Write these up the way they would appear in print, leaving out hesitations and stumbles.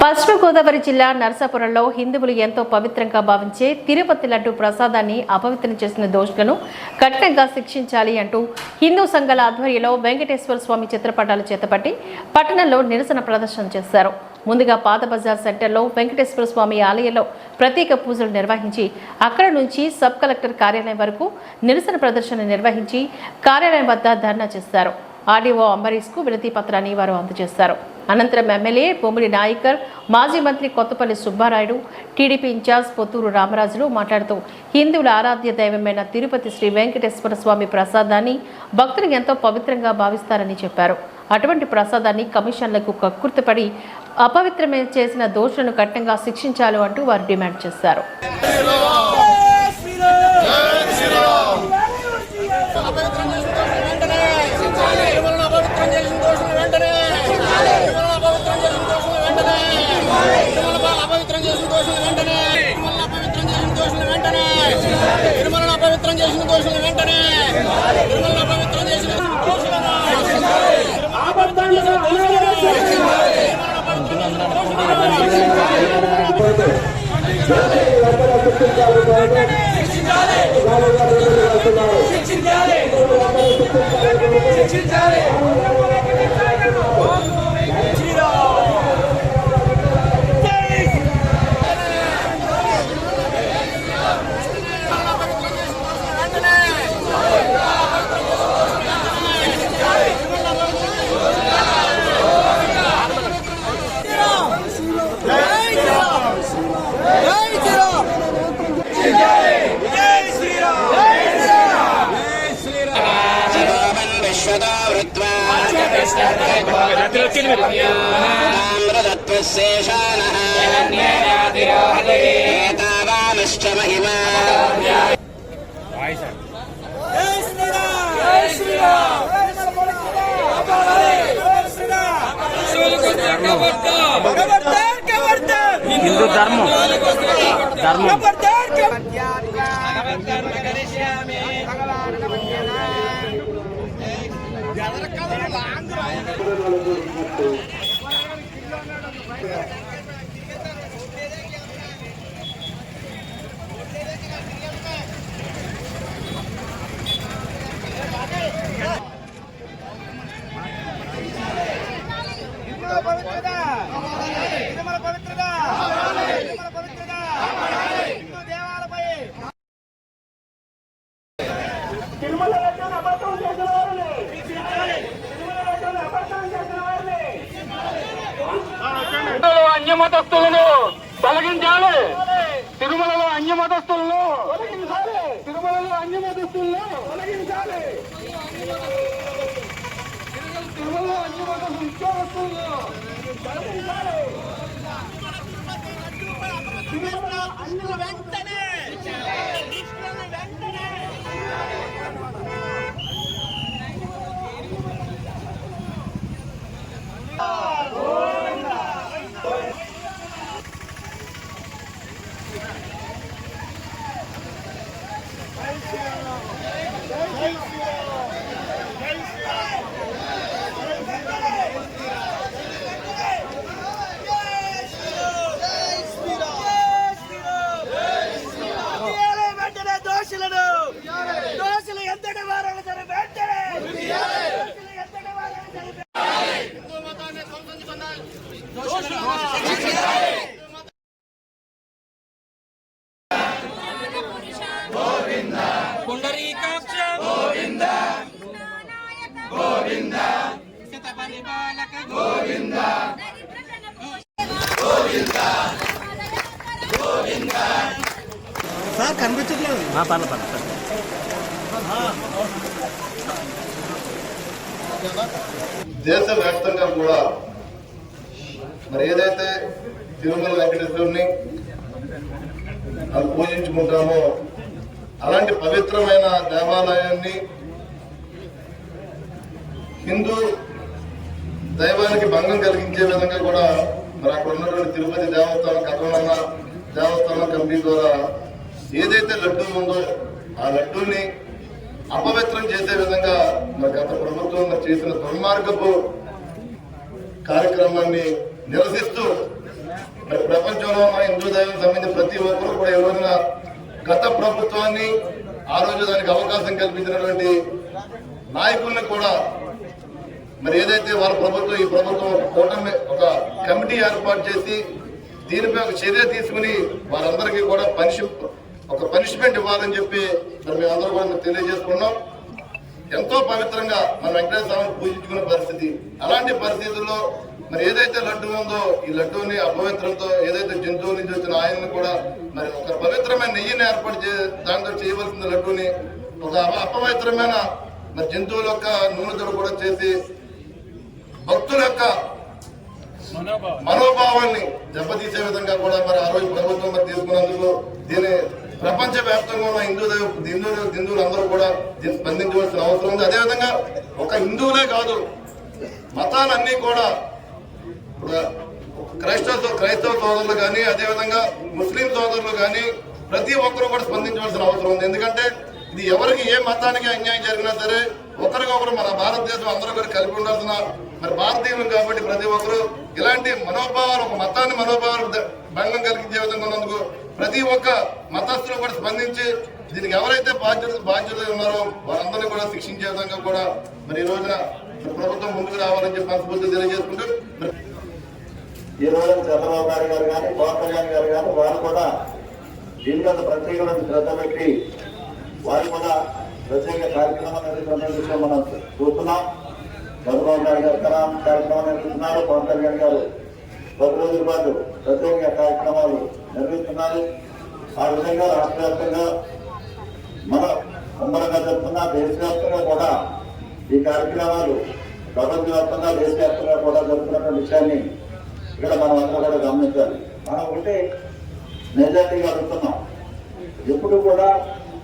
పశ్చిమ గోదావరి జిల్లా నరసాపురంలో హిందువులు ఎంతో పవిత్రంగా భావించే తిరుపతి లడ్డు ప్రసాదాన్ని అపవిత్రం చేసిన దోషులను కఠినంగా శిక్షించాలి అంటూ హిందూ సంఘాల ఆధ్వర్యంలో వెంకటేశ్వర స్వామి చిత్రపటాలు చేతపట్టి పట్టణంలో నిరసన ప్రదర్శన చేశారు. ముందుగా పాత బజార్ సెంటర్లో వెంకటేశ్వర స్వామి ఆలయంలో ప్రత్యేక పూజలు నిర్వహించి అక్కడ నుంచి సబ్ కలెక్టర్ కార్యాలయం వరకు నిరసన ప్రదర్శన నిర్వహించి కార్యాలయం వద్ద ధర్నా చేశారు. ఆర్డీఓ అంబరీష్కు వినతి పత్రాన్ని వారు అందజేశారు. అనంతరం ఎమ్మెల్యే బొమ్మిడి నాయకర్, మాజీ మంత్రి కొత్తపల్లి సుబ్బారాయుడు, టీడీపీ ఇన్ఛార్జ్ పొత్తూరు రామరాజులు మాట్లాడుతూ హిందువుల ఆరాధ్య దైవమైన తిరుపతి శ్రీ వెంకటేశ్వర స్వామి ప్రసాదాన్ని భక్తులు ఎంతో పవిత్రంగా భావిస్తారని చెప్పారు. అటువంటి ప్రసాదాన్ని కమిషన్లకు కక్కుర్తిపడి అపవిత్రమే చేసిన దోషులను కఠినంగా శిక్షించాలి అంటూ వారు డిమాండ్ చేశారు. हिंदू धर्म అన్యమతస్తులను తొలగించాలి. తిరుమలలో అన్యమతస్తులను తిరుమలలో అన్యమతస్తులను తొలగించాలి. తిరుమలలో అన్యమతస్తులను తొలగించాలి. తిరుమల అన్యుల వెంటనే కనిపించట్లేదు. దేశవ్యాప్తంగా కూడా మరి ఏదైతే తిరుమల వెంకటేశ్వరుని మనం పూజించుకుంటామో అలాంటి పవిత్రమైన దేవాలయాన్ని హిందూ దైవానికి భంగం కలిగించే విధంగా కూడా మరి అక్కడ ఉన్నటువంటి తిరుపతి దేవస్థానం కమిటీ ద్వారా ఏదైతే లడ్డూ ఉందో ఆ లడ్డూని అపవిత్రం చేసే విధంగా మరి గత ప్రభుత్వం చేసిన దుర్మార్గపు కార్యక్రమాన్ని నిరసిస్తూ మరి ప్రపంచంలో మన హిందూ దైవం సంబంధించిన ప్రతి ఒక్కరు కూడా ఈ రోజున గత ప్రభుత్వాన్ని ఆ రోజు దానికి అవకాశం కల్పించినటువంటి నాయకుల్ని కూడా మరి ఏదైతే వాళ్ళ ప్రభుత్వం ఈ ప్రభుత్వం కూటమి ఒక కమిటీ ఏర్పాటు చేసి దీనిపై ఒక చర్య తీసుకుని వారందరికీ కూడా పనిష్మెంట్ ఇవ్వాలని చెప్పి మరి మేమందరూ కూడా తెలియజేసుకున్నాం. ఎంతో పవిత్రంగా మన వెంకటేశ్వర స్వామిని పూజించుకునే పరిస్థితి. అలాంటి పరిస్థితుల్లో మరి ఏదైతే లడ్డు ఉందో ఈ లడ్డూని అపవిత్రంతో ఏదైతే జంతువుల నుంచి వచ్చిన ఆయన్ని కూడా మరి ఒక పవిత్రమైన నెయ్యిని ఏర్పాటు దాంతో చేయవలసిన లడ్డూని ఒక అపవిత్రమైన మరి జంతువుల యొక్క నూనెతో కూడా చేసి భక్తుల యొక్క మనోభావాన్ని దెబ్బతీసే విధంగా కూడా మరి ఆ రోజు ప్రభుత్వం మరి తీసుకున్నందుకు దీని ప్రపంచ వ్యాప్తంగా ఉన్న హిందువులు అందరూ కూడా దీన్ని స్పందించవలసిన అవసరం ఉంది. అదేవిధంగా ఒక హిందువులే కాదు, మతాలన్నీ కూడా క్రైస్తవ సోదరులు కానీ అదేవిధంగా ముస్లిం సోదరులు కానీ ప్రతి ఒక్కరు కూడా స్పందించవలసిన అవసరం ఉంది. ఎందుకంటే ఇది ఎవరికి ఏ మతానికి అన్యాయం జరిగినా సరే ఒకరికొకరు మన భారతదేశం అందరూ కూడా కలిపి ఉండాల్సిన మరి భారతీయులు కాబట్టి ప్రతి ఒక్కరు ఇలాంటి మనోభావాలు ఒక మతాన్ని మనోభావాలు భంగం కలిగించే విధంగా ఉన్నందుకు ప్రతి ఒక్క మతస్థులు కూడా స్పందించి దీనికి ఎవరైతే బాధ్యతలు ఉన్నారో వారందరినీ కూడా శిక్షించే విధంగా కూడా మరి ఈ రోజున ప్రభుత్వం ముందుకు రావాలని చెప్పి మనస్ఫూర్తిగా తెలియజేసుకుంటూ ఈ రోజు చంద్రబాబు నాయుడు గారు కానీ పవన్ కళ్యాణ్ గారు కానీ వారు కూడా దీని మీద ప్రత్యేకమైన శ్రద్ధ పెట్టి వారు కూడా ప్రత్యేక కార్యక్రమాలు నిర్వహించిన విషయం మనం చూస్తున్నాం. చంద్రబాబు నాయుడు గారు కార్యక్రమాలు నిర్వహిస్తున్నారు, పవన్ కళ్యాణ్ గారు 10 రోజుల పాటు ప్రత్యేక కార్యక్రమాలు నిర్వహిస్తున్నారు. ఆ విధంగా రాష్ట్ర వ్యాప్తంగా మన ఉమ్మడిగా జరుగుతున్న దేశవ్యాప్తంగా కూడా ఈ కార్యక్రమాలు ప్రపంచవ్యాప్తంగా దేశవ్యాప్తంగా కూడా జరుగుతున్న విషయాన్ని ఇక్కడ మనం అందరూ కూడా గమనించాలి. మనం ఒకటే నిజాయితీగా అడుగుతున్నాం, ఎప్పుడు కూడా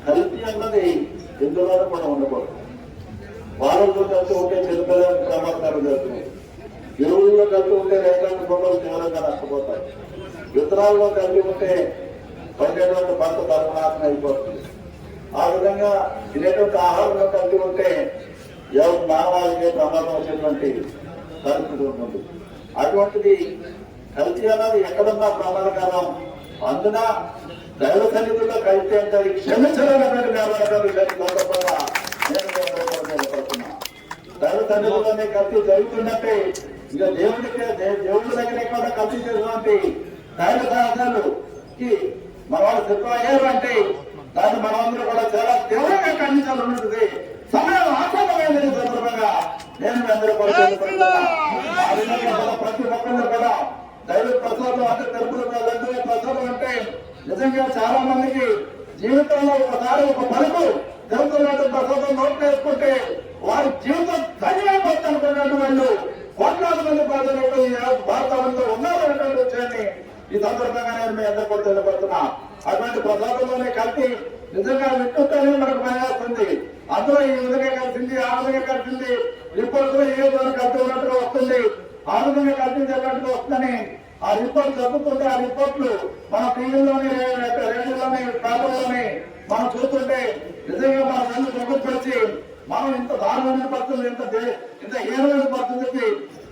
కల్తీ అన్నది ఎందులోనూ కూడా ఉండకూడదు. వారంలో కలిసి ఉంటే చిన్నపిల్లలకు ప్రమాదాలు జరుగుతున్నాయి, ఎరువుల్లో కలిసి ఉంటే రైతాంగ బొమ్మలు తీవ్రంగా నష్టపోతాయి, విత్తనాల్లో కలిసి ఉంటే పండేటువంటి పంట తరపునాశనం అయిపోతుంది. ఆ విధంగా తినేటువంటి ఆహారంలో కలిసి ఉంటే మానవాళికి ప్రమాదం వచ్చేటువంటి పరిస్థితి ఉంటుంది. అటువంటిది కల్తీ అన్నది ఎక్కడున్నా ప్రమాదకరం. అందున దైవ సన్నిధిలో కల్తీ అంటే క్షమించలేనటువంటి వ్యాపారాలు సందర్భంగా నేను నిలబడుతున్నా. దైవ సన్నిధిలోనే కల్తీ జరుగుతున్నట్టే ఇక దేవుడి దగ్గర కూడా కల్తీ చేసినటువంటి దైవ సాహసాలుకి మన వాళ్ళు సిద్ధమయ్యారు అంటే దాన్ని మనమందరూ కూడా చాలా తీవ్రంగా ఖండించాలి ఉంటుంది. సమయం ఆసన్నమైనది సందర్భంగా నేను అందరూ కూడా ప్రతి ఒక్కరిని కూడా దైవ ప్రసాదం అంటే తెలుపుల ప్రసాదం అంటే నిజంగా చాలా మందికి జీవితంలో ఒకసారి ఒక పలుకు తెలుపుతున్నట్టు ప్రసాదం నోట్లు వేసుకుంటే వారి జీవితం ధన్యవాదాలు అనుకున్నట్టు వాళ్ళు కోట్లాది మంది ప్రజలు భారతంలో ఉన్నారనేటువంటి విషయాన్ని ఈ సందర్భంగా నేను మీ అందరూ కూడా తెలియపడుతున్నా. అటువంటి ప్రసాదంలోనే కలిపి నిజంగా వింటుంటేనే మనకు భయం వస్తుంది. అందులో ఈ విధంగా కలిసింది, ఆ విధంగా కలిసింది, రిపోర్టులో ఏ విధంగా కలిసి ఉన్నట్టుగా వస్తుంది, ఆ విధంగా కల్పించేటట్టుగా వస్తుందని ఆ రిపోర్ట్ చదువుతుంటే ఆ రిపోర్ట్లు మన టీవీలోని రేడియోలోని పేపర్లోని మనం చూస్తుంటే నిజంగా మన కళ్ళు ప్రభుత్వించి మనం ఇంత దారుణమైన పరిస్థితులు ఇంత హీనమైన పరిస్థితికి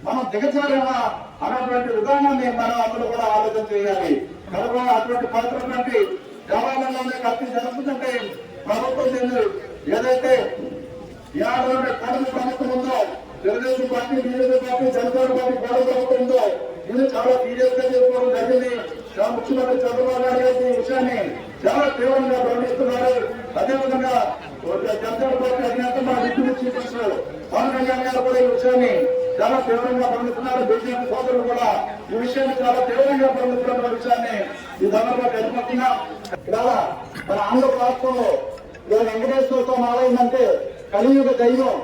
మనం దిగచారేమా అన్నటువంటి విధానాన్ని మనం అందరూ కూడా ఆలోచన చేయాలి. కనుక అటువంటి పవిత్రటువంటి దేవాలయంలోనే కల్పి జరుగుతుందంటే ప్రభుత్వం ఏదైతే ఏడాది కడుపు ప్రభుత్వం ఉందో Telugu Desam party, BJP party, Janasena party గొడవ ప్రభుత్వం ఉందో ఇది చాలా సీరియస్ గా చేసుకోవడం జరిగింది. ముఖ్యమంత్రి చంద్రబాబు నాయుడు గారు ఈ విషయాన్ని చాలా తీవ్రంగా ప్రకటిస్తున్నారు. అదేవిధంగా జనసేన పార్టీ అధినేత మన deputy chief minister Pawan Kalyan గారు కూడా ఈ విషయాన్ని చాలా తీవ్రంగా ప్రకటిస్తున్నారు. బీజేపీ సోదరులు కూడా ఈ విషయాన్ని చాలా తీవ్రంగా ప్రకటిస్తున్న విషయాన్ని ఈ సందర్భంగా తెలుపుతున్నా. ఇవాళ మన ఆంధ్ర రాష్ట్రంలో వెంకటేశ్వర స్వామి ఆలయమంటే కలియుగ దైవం,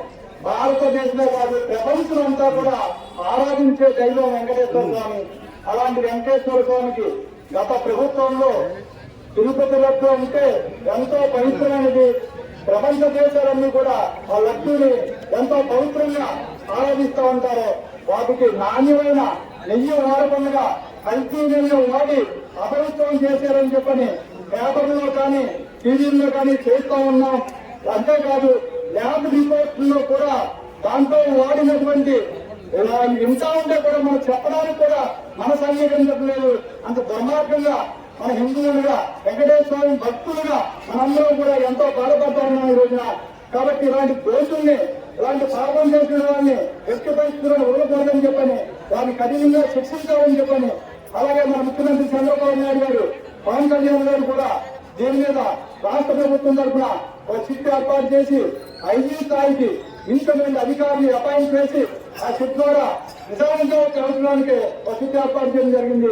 భారతదేశంలో కాదు ప్రపంచం అంతా కూడా ఆరాధించే దైవం వెంకటేశ్వర స్వామి. అలాంటి వెంకటేశ్వర స్వామికి గత ప్రభుత్వంలో తిరుపతి లడ్డు ఉంటే ఎంతో పవిత్రమైనది. ప్రపంచ దేశాలన్నీ కూడా ఆ లడ్డూని ఎంతో పవిత్రంగా ఆరాధిస్తూ ఉంటారు. వాటికి నాణ్యమైన నెయ్యి వాడకుండా కల్తీ నెయ్యి వాడి అపవిత్రం చేశారని చెప్పని పేపర్లో కానీ టీవీల్లో కానీ చేస్తూ ఉన్నాం. అంతేకాదు ల్యాబ్ రిపోర్ట్లో కూడా దాంట్లో వాడినటువంటి ఇలా వింటా ఉంటే కూడా మనం చెప్పడానికి కూడా మనసు అంగీకరించట్లేదు. అంత దుర్మార్గంగా మన హిందువులుగా వెంకటేశ్వర స్వామి భక్తులుగా మనందరం కూడా ఎంతో బాధపడతామన్నాం ఈ రోజున. కాబట్టి ఇలాంటి దోషుల్ని, ఇలాంటి పాపం చేసిన వారిని వ్యక్తి పరిస్థితులను వదలకూడదని చెప్పని, వారిని కఠినంగా శిక్షించాలని చెప్పని, అలాగే మన ముఖ్యమంత్రి చంద్రబాబు నాయుడు గారు, పవన్ కళ్యాణ్ గారు కూడా దీని మీద రాష్ట్ర ప్రభుత్వం తరఫున ఒక చిట్ ఏర్పాటు చేసి 5 స్థాయికి ఇంతమంది అధికారులు అపాయింట్ చేసి ఆ చిట్ ద్వారా నిజానికి ఒక చిట్ ఏర్పాటు చేయడం జరిగింది.